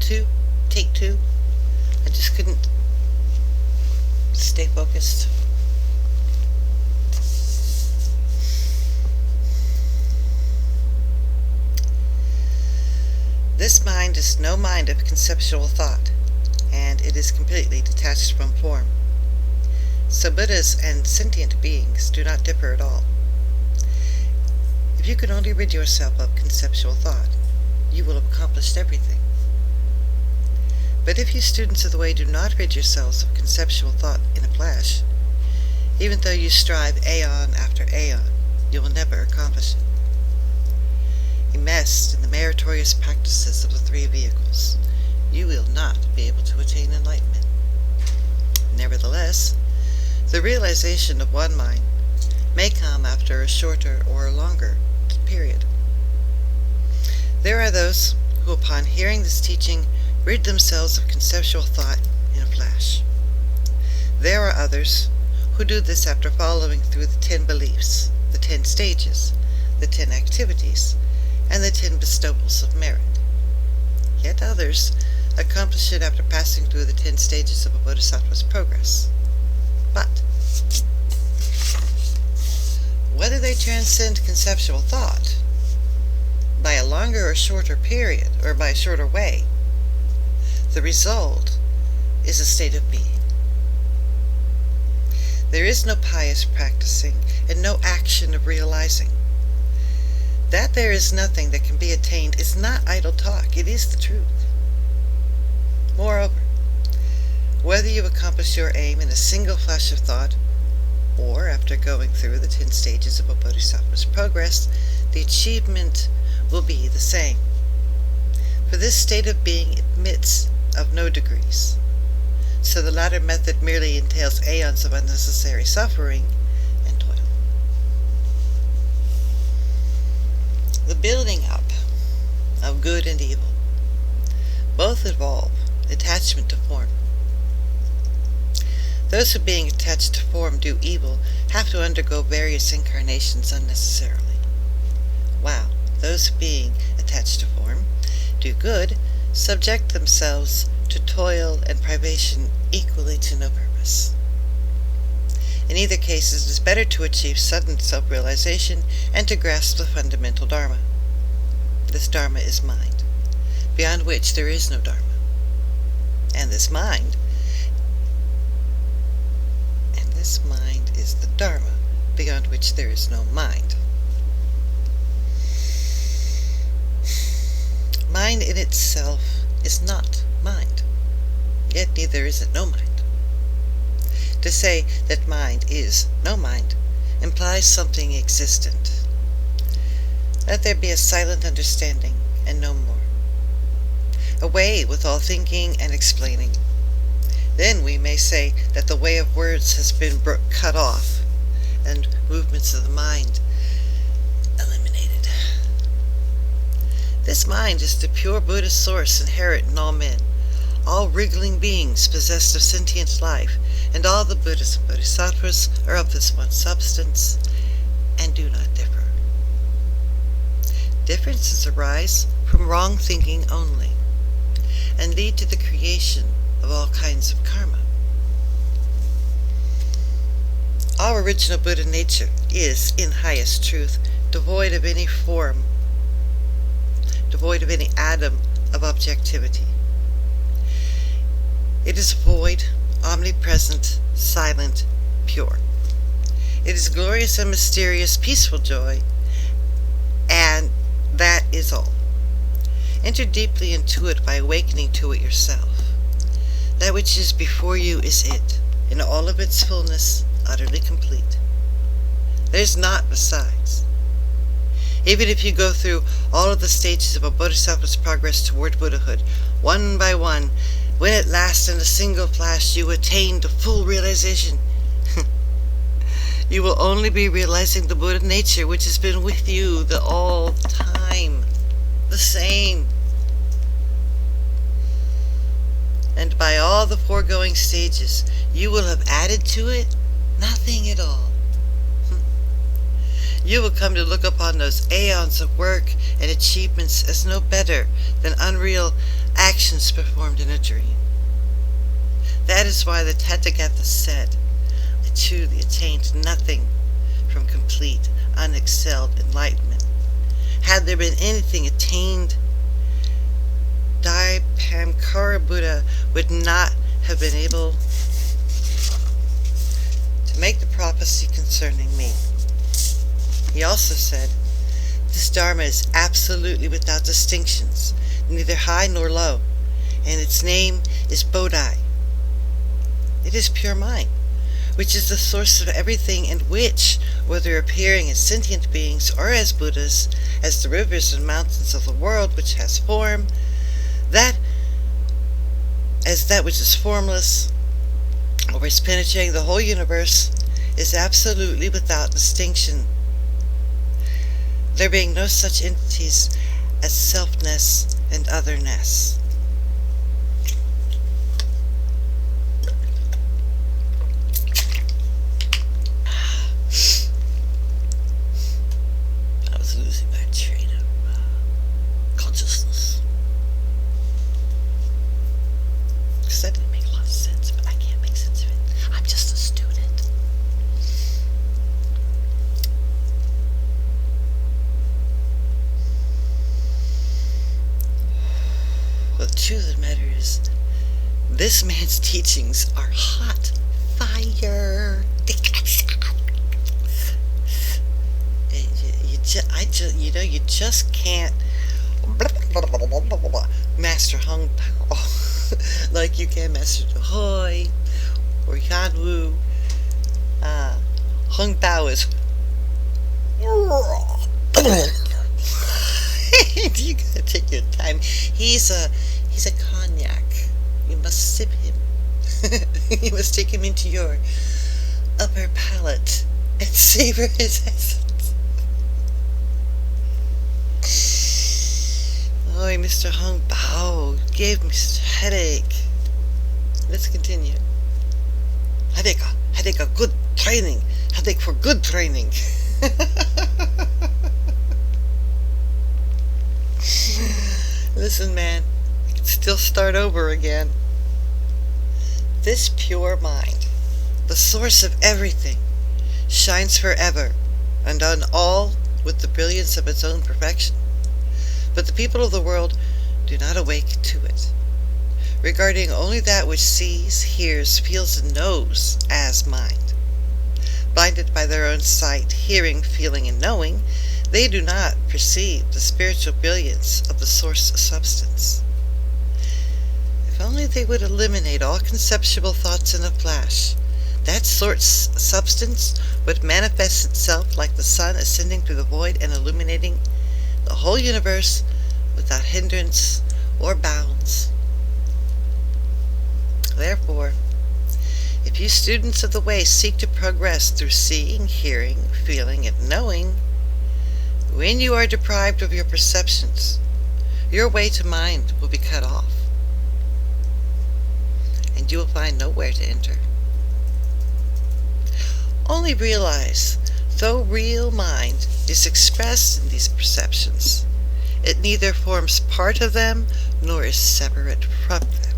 two, take two. I just couldn't stay focused. This mind is no mind of conceptual thought, and it is completely detached from form. So Buddhas and sentient beings do not differ at all. If you can only rid yourself of conceptual thought, you will have accomplished everything. But if you students of the way do not rid yourselves of conceptual thought in a flash, even though you strive aeon after aeon, you will never accomplish it. Immersed in the meritorious practices of the three vehicles, you will not be able to attain enlightenment. Nevertheless, the realization of one mind may come after a shorter or a longer period. There are those who, upon hearing this teaching, rid themselves of conceptual thought in a flash. There are others who do this after following through the 10 beliefs, the 10 stages, the 10 activities, and the 10 bestowals of merit. Yet others accomplish it after passing through the 10 stages of a bodhisattva's progress. But whether they transcend conceptual thought by a longer or shorter period, or by a shorter way, the result is a state of being. There is no pious practicing and no action of realizing. That there is nothing that can be attained is not idle talk, it is the truth. Moreover, whether you accomplish your aim in a single flash of thought, or after going through the 10 stages of a bodhisattva's progress, the achievement will be the same. For this state of being admits of no degrees, so the latter method merely entails aeons of unnecessary suffering and toil. The building up of good and evil both involve attachment to form. Those who, being attached to form, do evil have to undergo various incarnations unnecessarily, while those who, being attached to form, do good, subject themselves to toil and privation equally to no purpose. In either case, it is better to achieve sudden self-realization and to grasp the fundamental Dharma. This Dharma is mind, beyond which there is no Dharma. And this mind is the Dharma, beyond which there is no mind. Mind in itself is not mind, yet neither is it no mind. To say that mind is no mind implies something existent. Let there be a silent understanding, and no more. Away with all thinking and explaining. Then we may say that the way of words has been cut off, and movements of the mind eliminated. This mind is the pure Buddha source inherent in all men, all wriggling beings possessed of sentient life, and all the Buddhas and Bodhisattvas are of this one substance, and do not differ. Differences arise from wrong thinking only, and lead to the creation of all kinds of karma. Our original Buddha nature is, in highest truth, devoid of any form, devoid of any atom of objectivity. It is void, omnipresent, silent, pure. It is glorious and mysterious, peaceful joy, and that is all. Enter deeply into it by awakening to it yourself. That which is before you is it, in all of its fullness, utterly complete. There is naught besides. Even if you go through all of the stages of a bodhisattva's progress toward Buddhahood, one by one, when at last in a single flash you attain to full realization, you will only be realizing the Buddha nature which has been with you the all time, the same. And by all the foregoing stages, you will have added to it nothing at all. You will come to look upon those aeons of work and achievements as no better than unreal actions performed in a dream. That is why the Tathagata said, I truly attained nothing from complete, unexcelled enlightenment. Had there been anything attained, Daipankara Buddha would not have been able to make the prophecy concerning me. He also said, this Dharma is absolutely without distinctions, neither high nor low, and its name is Bodhi. It is pure mind, which is the source of everything, and which, whether appearing as sentient beings or as Buddhas, as the rivers and mountains of the world which has form, that as that which is formless, or is penetrating the whole universe, is absolutely without distinction, there being no such entities as selfness and otherness. I was losing my train of consciousness. Because that didn't make a lot of sense, but I can't make sense of it. I'm just a student. Well, the truth of the matter is, this man's teachings are hot fire. You just can't master Huang-Po like you can master Dahui or Yanwu. Huang-Po is you gotta take your time. He's a cognac. You must sip him. You must take him into your upper palate and savor his essence. Oh, Mr. Huang-Po gave me such a headache. Let's continue. Headache of good training. Headache for good training. Listen, man, I can still start over again. This pure mind, the source of everything, shines forever and on all with the brilliance of its own perfection. But the people of the world do not awake to it, regarding only that which sees, hears, feels, and knows as mind. Blinded by their own sight, hearing, feeling, and knowing, they do not perceive the spiritual brilliance of the source substance. If only they would eliminate all conceptual thoughts in a flash, that source substance would manifest itself like the sun ascending through the void and illuminating the whole universe without hindrance or bounds. Therefore, if you students of the way seek to progress through seeing, hearing, feeling, and knowing, when you are deprived of your perceptions, your way to mind will be cut off, and you will find nowhere to enter. Only realize, though real mind is expressed in these perceptions, it neither forms part of them nor is separate from them.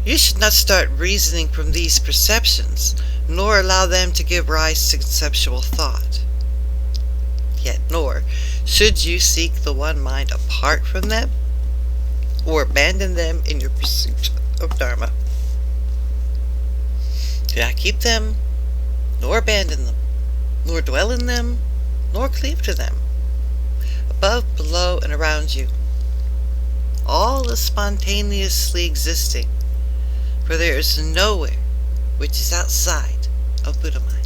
You should not start reasoning from these perceptions, nor allow them to give rise to conceptual thought. Yet nor should you seek the one mind apart from them, or abandon them in your pursuit of Dharma. Do not keep them, nor abandon them, nor dwell in them, nor cleave to them. Above, below, and around you, all is spontaneously existing, for there is nowhere which is outside of Buddha mind.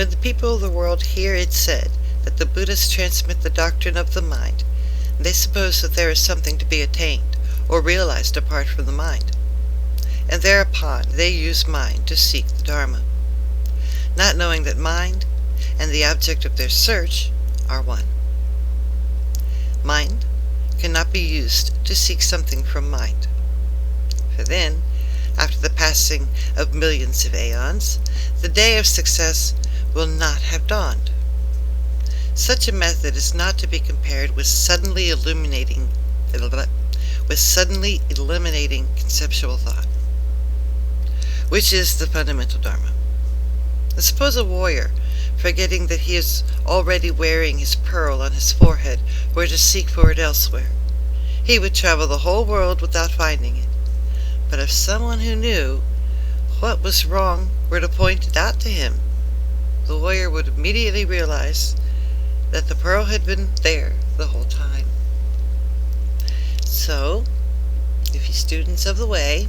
When the people of the world hear it said that the Buddhists transmit the doctrine of the mind, they suppose that there is something to be attained or realized apart from the mind, and thereupon they use mind to seek the Dharma, not knowing that mind and the object of their search are one. Mind cannot be used to seek something from mind, for then, after the passing of millions of aeons, the day of success will not have dawned. Such a method is not to be compared with suddenly eliminating conceptual thought, which is the fundamental Dharma. Suppose a warrior, forgetting that he is already wearing his pearl on his forehead, were to seek for it elsewhere. He would travel the whole world without finding it. But if someone who knew what was wrong were to point it out to him, the warrior would immediately realize that the pearl had been there the whole time. So, if you students of the way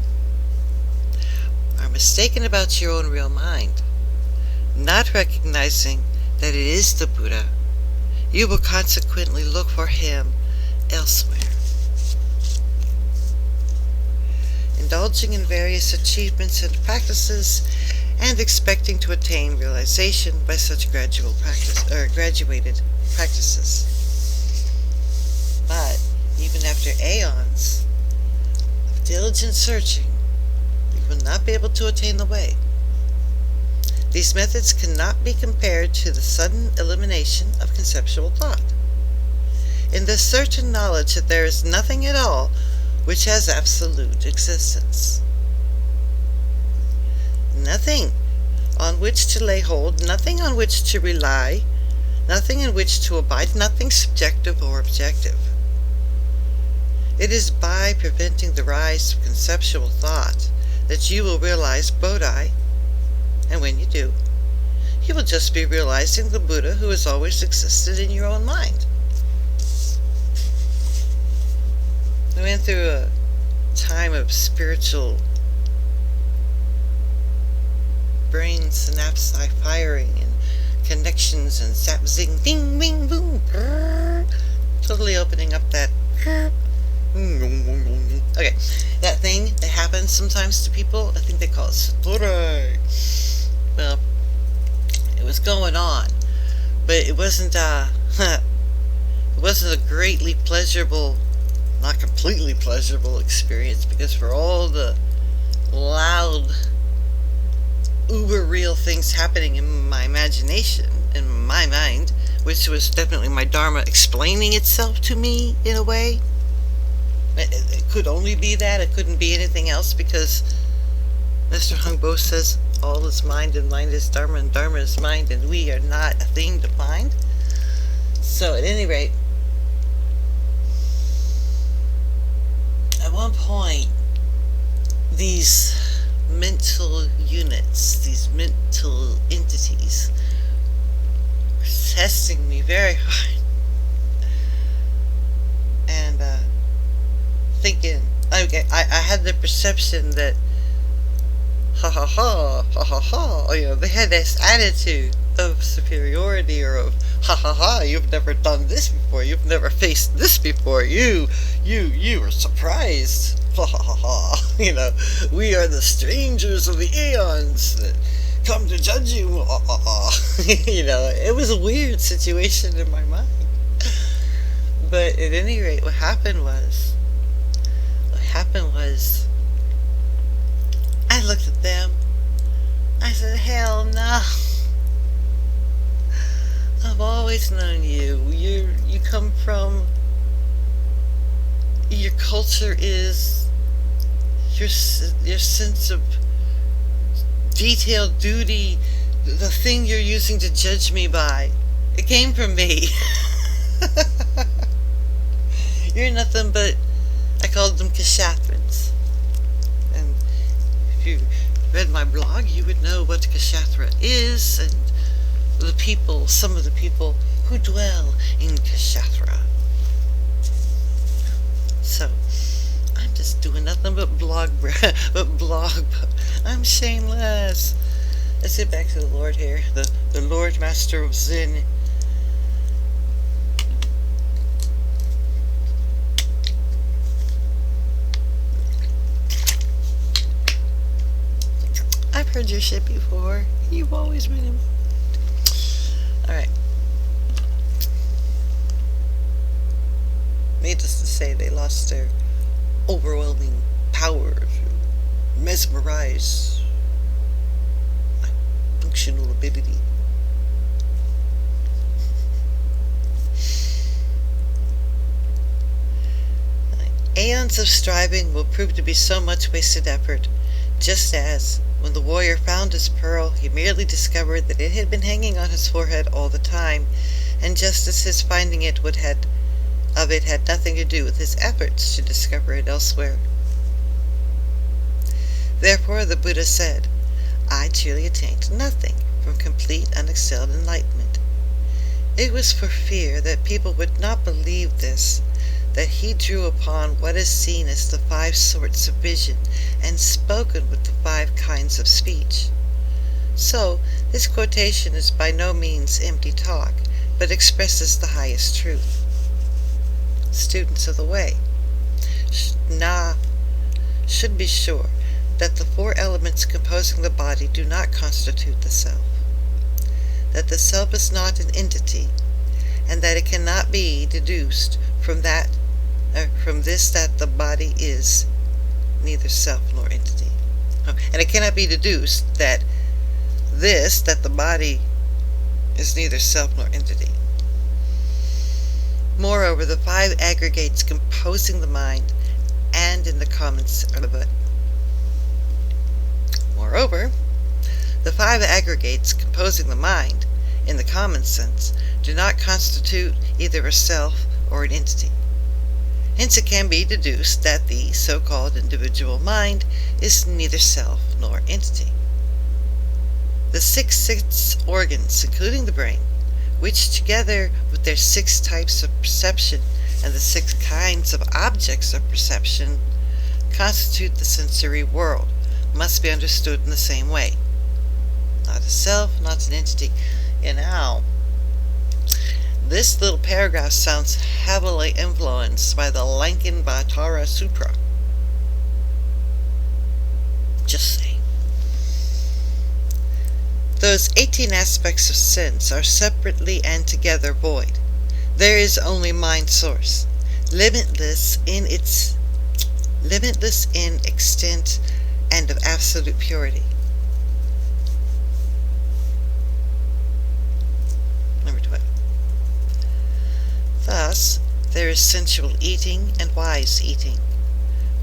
are mistaken about your own real mind, not recognizing that it is the Buddha, you will consequently look for him elsewhere. Indulging in various achievements and practices, and expecting to attain realization by such graduated practices. But even after aeons of diligent searching, you will not be able to attain the way. These methods cannot be compared to the sudden elimination of conceptual thought. In the certain knowledge that there is nothing at all which has absolute existence. Nothing on which to lay hold, nothing on which to rely, nothing in which to abide, nothing subjective or objective. It is by preventing the rise of conceptual thought that you will realize Bodhi, and when you do, you will just be realizing the Buddha who has always existed in your own mind. We went through a time of spiritual brain synapse firing and connections and zap zing ding bing boom brrr, totally opening up that okay, that thing that happens sometimes to people. I think they call it satori. Well, it was going on, but it wasn't it wasn't a greatly pleasurable, not completely pleasurable experience, because for all the loud uber real things happening in my imagination, in my mind, which was definitely my Dharma explaining itself to me in a way. It could only be that, it couldn't be anything else, because Mr. Huang-Po says all is mind and mind is Dharma and Dharma is mind, and we are not a thing to find. So at any rate, at one point, these mental units, these mental entities, were testing me very hard. And thinking, okay, I had the perception that ha ha ha, they had this attitude of superiority, or of ha ha ha, you've never done this before, you've never faced this before, you are surprised, ha ha ha ha, we are the strangers of the eons that come to judge you, it was a weird situation in my mind. But at any rate, what happened was, I looked at them, I said, hell no. I've always known you. You come from, your culture is, your sense of detailed duty, the thing you're using to judge me by, it came from me. You're nothing but, I called them kshatrins. And if you read my blog, you would know what kshatra is, and the people, some of the people who dwell in kshatra. So, I'm just doing nothing but blog, I'm shameless. Let's get back to the Lord here. The Lord Master of Zen. I've heard your shit before. You've always been in. Alright. Needless to say, they lost their overwhelming power to mesmerize my functional ability. Aeons of striving will prove to be so much wasted effort, just as, when the warrior found his pearl, he merely discovered that it had been hanging on his forehead all the time, and just as his finding it had nothing to do with his efforts to discover it elsewhere. Therefore the Buddha said, I truly attained nothing from complete unexcelled enlightenment. It was for fear that people would not believe this that he drew upon what is seen as the 5 sorts of vision and spoken with the 5 kinds of speech. So, this quotation is by no means empty talk, but expresses the highest truth. Students of the way should be sure that the 4 elements composing the body do not constitute the self, that the self is not an entity, and that it cannot be deduced from this that the body is neither self nor entity. And it cannot be deduced that the body is neither self nor entity. Moreover, the 5 aggregates composing the mind and in the common Moreover, the 5 aggregates composing the mind in the common sense do not constitute either a self or an entity. Hence it can be deduced that the so-called individual mind is neither self nor entity. The 6 sense organs, including the brain, which together with their 6 types of perception and the 6 kinds of objects of perception constitute the sensory world, must be understood in the same way. Not a self, not an entity. Now, this little paragraph sounds heavily influenced by the Lankavatara Sutra. Just saying. Those 18 aspects of sense are separately and together void. There is only mind source, limitless in extent and of absolute purity. Number 12. Thus, there is sensual eating and wise eating.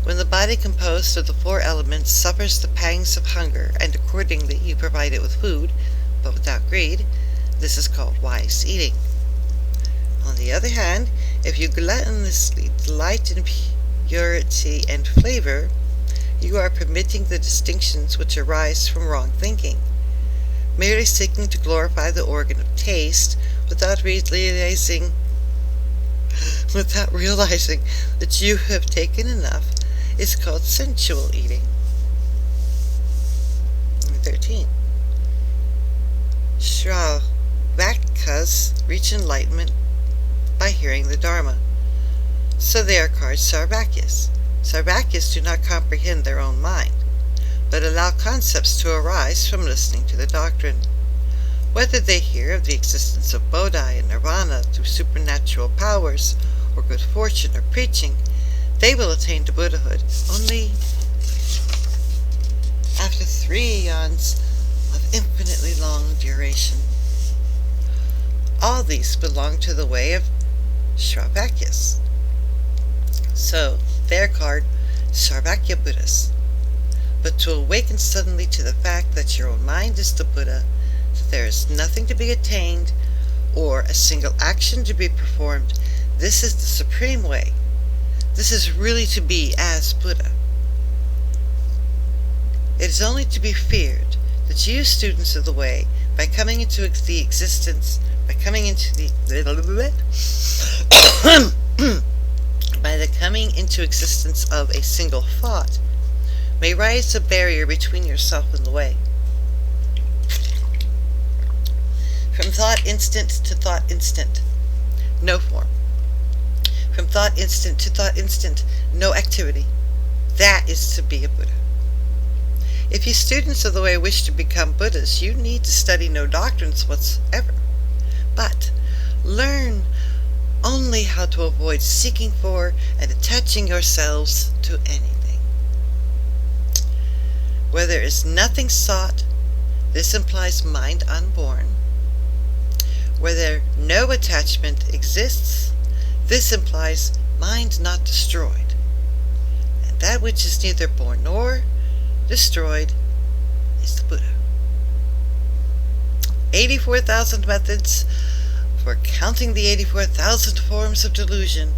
When the body composed of the 4 elements suffers the pangs of hunger, and accordingly you provide it with food, but without greed, this is called wise eating. On the other hand, if you gluttonously delight in purity and flavor, you are permitting the distinctions which arise from wrong thinking, merely seeking to glorify the organ of taste without realizing that you have taken enough is called sensual eating. Number 13. Shravakas reach enlightenment by hearing the Dharma, so they are called Sarvakyas. Sarvakyas do not comprehend their own mind, but allow concepts to arise from listening to the doctrine. Whether they hear of the existence of Bodhi and Nirvana through supernatural powers, or good fortune, or preaching, they will attain to Buddhahood only after 3 eons of infinitely long duration. All these belong to the way of Shravakyas. So, they are called Sarvakya Buddhas. But to awaken suddenly to the fact that your own mind is the Buddha, that there is nothing to be attained, or a single action to be performed, this is the supreme way. This is really to be as Buddha. It is only to be feared that you students of the way, by the coming into existence of a single thought, may raise a barrier between yourself and the way. From thought instant to thought instant, no form. From thought instant to thought instant, no activity. That is to be a Buddha. If you students of the way wish to become Buddhas, you need to study no doctrines whatsoever, but learn only how to avoid seeking for and attaching yourselves to anything. Where there is nothing sought, this implies mind unborn. Where there no attachment exists, this implies mind not destroyed. And that which is neither born nor destroyed is the Buddha. 84,000 methods for counting the 84,000 forms of delusion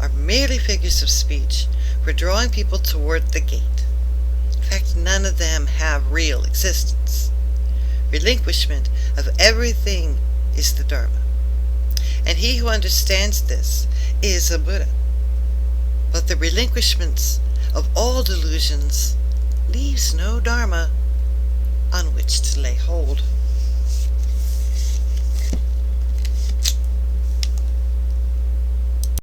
are merely figures of speech for drawing people toward the gate. In fact, none of them have real existence. Relinquishment of everything is the Dharma. And he who understands this is a Buddha. But the relinquishments of all delusions leaves no Dharma on which to lay hold.